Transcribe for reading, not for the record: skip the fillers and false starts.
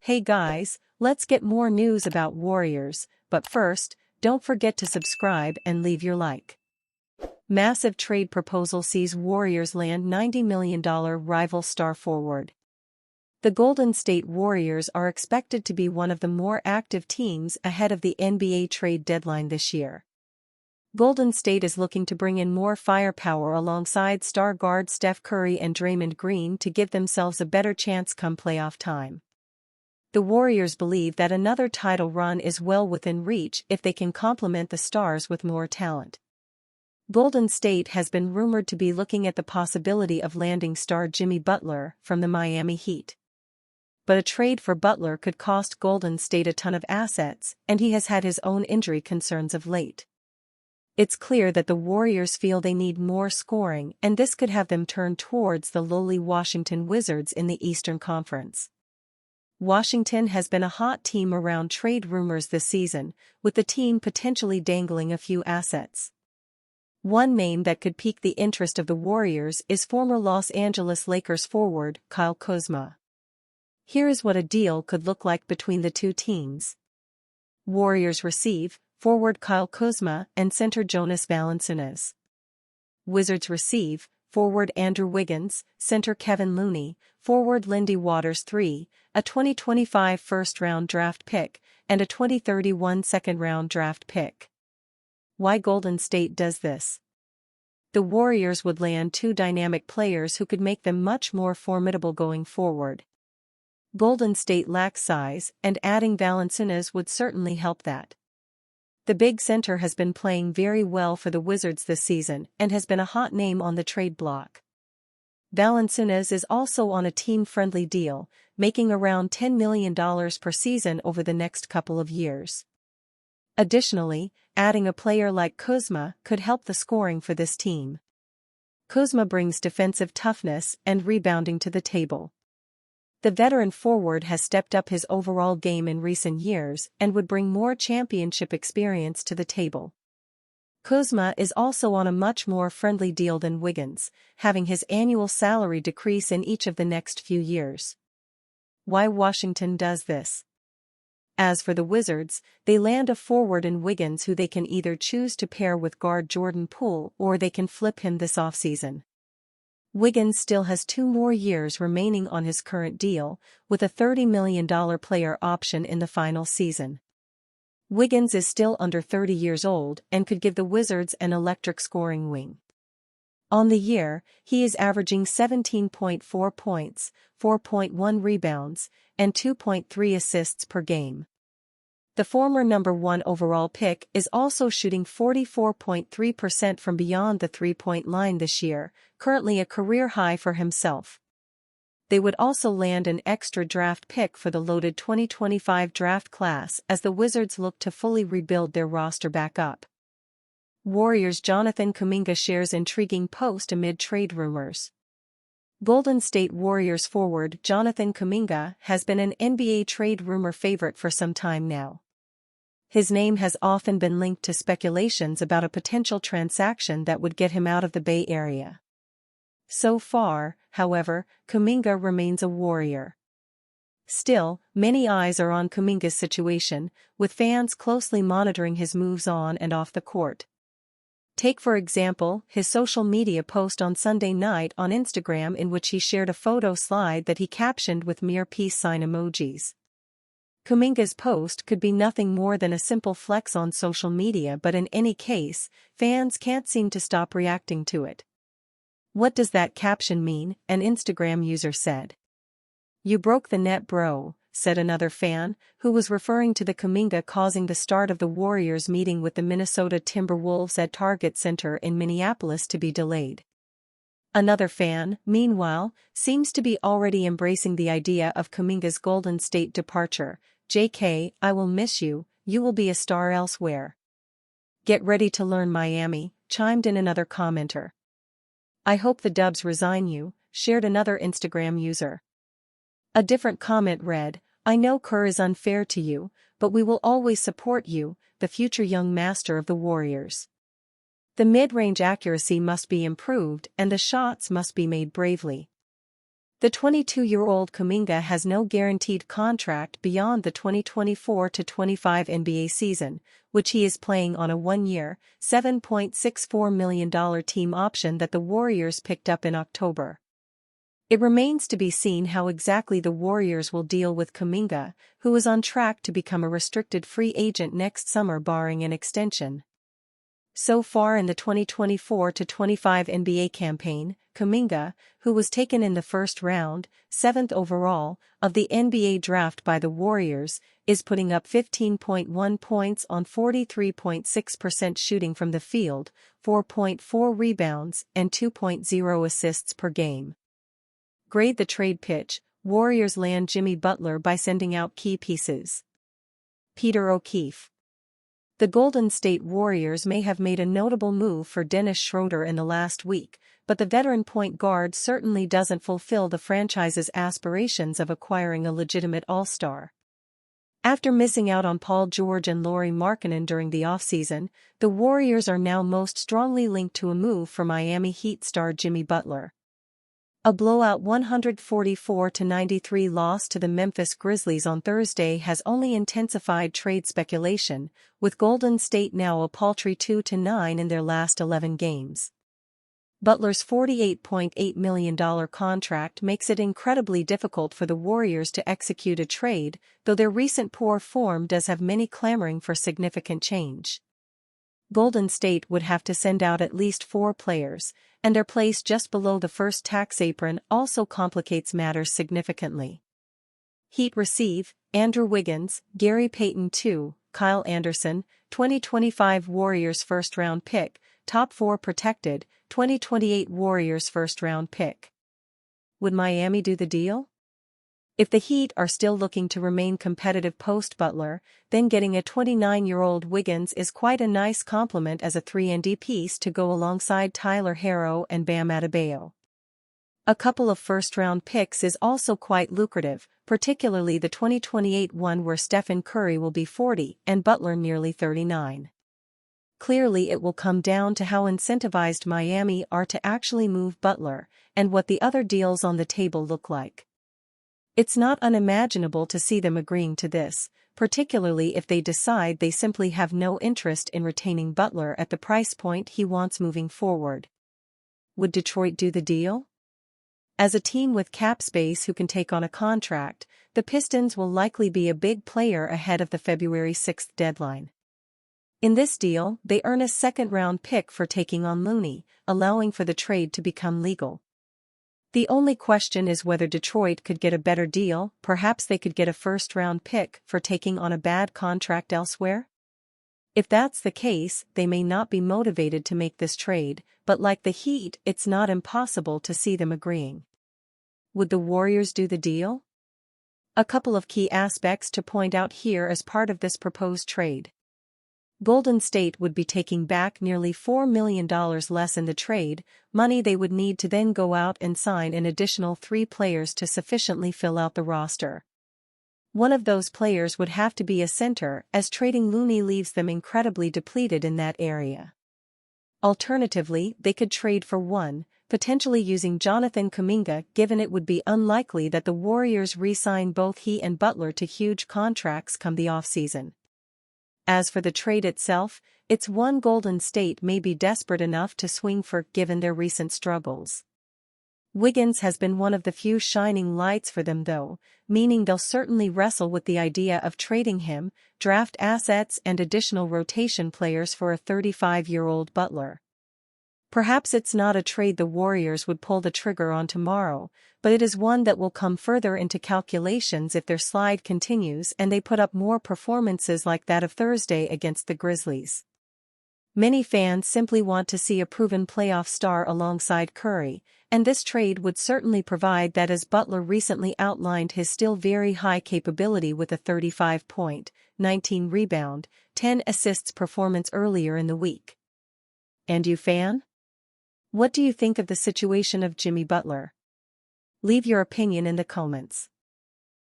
Hey guys, let's get more news about Warriors, but first, don't forget to subscribe and leave your like. Massive trade proposal sees Warriors land $90 million rival star forward. The Golden State Warriors are expected to be one of the more active teams ahead of the NBA trade deadline this year. Golden State is looking to bring in more firepower alongside star guard Steph Curry and Draymond Green to give themselves a better chance come playoff time. The Warriors believe that another title run is well within reach if they can complement the stars with more talent. Golden State has been rumored to be looking at the possibility of landing star Jimmy Butler from the Miami Heat. But a trade for Butler could cost Golden State a ton of assets, and he has had his own injury concerns of late. It's clear that the Warriors feel they need more scoring, and this could have them turn towards the lowly Washington Wizards in the Eastern Conference. Washington has been a hot team around trade rumors this season, with the team potentially dangling a few assets. One name that could pique the interest of the Warriors is former Los Angeles Lakers forward Kyle Kuzma. Here is what a deal could look like between the two teams. Warriors receive forward Kyle Kuzma and center Jonas Valanciunas. Wizards receive forward Andrew Wiggins, center Kevin Looney, forward Lindy Waters III, a 2025 first-round draft pick, and a 2031 second-round draft pick. Why Golden State does this? The Warriors would land two dynamic players who could make them much more formidable going forward. Golden State lacks size, and adding Valanciunas would certainly help that. The big center has been playing very well for the Wizards this season and has been a hot name on the trade block. Valanciunas is also on a team-friendly deal, making around $10 million per season over the next couple of years. Additionally, adding a player like Kuzma could help the scoring for this team. Kuzma brings defensive toughness and rebounding to the table. The veteran forward has stepped up his overall game in recent years and would bring more championship experience to the table. Kuzma is also on a much more friendly deal than Wiggins, having his annual salary decrease in each of the next few years. Why Washington does this? As for the Wizards, they land a forward in Wiggins who they can either choose to pair with guard Jordan Poole or they can flip him this offseason. Wiggins still has 2 more years remaining on his current deal, with a $30 million player option in the final season. Wiggins is still under 30 years old and could give the Wizards an electric scoring wing. On the year, he is averaging 17.4 points, 4.1 rebounds, and 2.3 assists per game. The former number 1 overall pick is also shooting 44.3% from beyond the three-point line this year, currently a career high for himself. They would also land an extra draft pick for the loaded 2025 draft class as the Wizards look to fully rebuild their roster back up. Warriors' Jonathan Kuminga shares intriguing post amid trade rumors. Golden State Warriors forward Jonathan Kuminga has been an NBA trade rumor favorite for some time now. His name has often been linked to speculations about a potential transaction that would get him out of the Bay Area. So far, however, Kuminga remains a Warrior. Still, many eyes are on Kuminga's situation, with fans closely monitoring his moves on and off the court. Take for example, his social media post on Sunday night on Instagram in which he shared a photo slide that he captioned with mere peace sign emojis. Kuminga's post could be nothing more than a simple flex on social media, but in any case, fans can't seem to stop reacting to it. What does that caption mean? An Instagram user said. "You broke the net, bro," said another fan, who was referring to the Kuminga causing the start of the Warriors meeting with the Minnesota Timberwolves at Target Center in Minneapolis to be delayed. Another fan, meanwhile, seems to be already embracing the idea of Kuminga's Golden State departure. "JK, I will miss you, you will be a star elsewhere. Get ready to learn Miami," chimed in another commenter. "I hope the Dubs resign you," shared another Instagram user. A different comment read, "I know Kerr is unfair to you, but we will always support you, the future young master of the Warriors. The mid-range accuracy must be improved and the shots must be made bravely." The 22-year-old Kuminga has no guaranteed contract beyond the 2024-25 NBA season, which he is playing on a one-year, $7.64 million team option that the Warriors picked up in October. It remains to be seen how exactly the Warriors will deal with Kuminga, who is on track to become a restricted free agent next summer barring an extension. So far in the 2024-25 NBA campaign, Kuminga, who was taken in the first round, 7th overall, of the NBA draft by the Warriors, is putting up 15.1 points on 43.6% shooting from the field, 4.4 rebounds, and 2.0 assists per game. Grade the trade pitch: Warriors land Jimmy Butler by sending out key pieces. Peter O'Keefe. The Golden State Warriors may have made a notable move for Dennis Schroeder in the last week, but the veteran point guard certainly doesn't fulfill the franchise's aspirations of acquiring a legitimate all-star. After missing out on Paul George and Lauri Markkanen during the offseason, the Warriors are now most strongly linked to a move for Miami Heat star Jimmy Butler. A blowout 144-93 loss to the Memphis Grizzlies on Thursday has only intensified trade speculation, with Golden State now a paltry 2-9 in their last 11 games. Butler's $48.8 million contract makes it incredibly difficult for the Warriors to execute a trade, though their recent poor form does have many clamoring for significant change. Golden State would have to send out at least 4 players, and their place just below the first tax apron also complicates matters significantly. Heat receive Andrew Wiggins, Gary Payton II, Kyle Anderson, 2025 Warriors first-round pick, top 4 protected, 2028 Warriors first-round pick. Would Miami do the deal? If the Heat are still looking to remain competitive post-Butler, then getting a 29-year-old Wiggins is quite a nice complement as a 3-and-D piece to go alongside Tyler Herro and Bam Adebayo. A couple of first-round picks is also quite lucrative, particularly the 2028 one where Stephen Curry will be 40 and Butler nearly 39. Clearly it will come down to how incentivized Miami are to actually move Butler, and what the other deals on the table look like. It's not unimaginable to see them agreeing to this, particularly if they decide they simply have no interest in retaining Butler at the price point he wants moving forward. Would Detroit do the deal? As a team with cap space who can take on a contract, the Pistons will likely be a big player ahead of the February 6 deadline. In this deal, they earn a second-round pick for taking on Looney, allowing for the trade to become legal. The only question is whether Detroit could get a better deal. Perhaps they could get a first-round pick for taking on a bad contract elsewhere? If that's the case, they may not be motivated to make this trade, but like the Heat, it's not impossible to see them agreeing. Would the Warriors do the deal? A couple of key aspects to point out here as part of this proposed trade. Golden State would be taking back nearly $4 million less in the trade, money they would need to then go out and sign an additional 3 players to sufficiently fill out the roster. One of those players would have to be a center, as trading Looney leaves them incredibly depleted in that area. Alternatively, they could trade for one, potentially using Jonathan Kuminga, given it would be unlikely that the Warriors re-sign both he and Butler to huge contracts come the offseason. As for the trade itself, it's one Golden State may be desperate enough to swing for given their recent struggles. Wiggins has been one of the few shining lights for them though, meaning they'll certainly wrestle with the idea of trading him, draft assets and additional rotation players for a 35-year-old Butler. Perhaps it's not a trade the Warriors would pull the trigger on tomorrow, but it is one that will come further into calculations if their slide continues and they put up more performances like that of Thursday against the Grizzlies. Many fans simply want to see a proven playoff star alongside Curry, and this trade would certainly provide that, as Butler recently outlined his still very high capability with a 35-point, 19-rebound, 10-assists performance earlier in the week. And you, fan? What do you think of the situation of Jimmy Butler? Leave your opinion in the comments.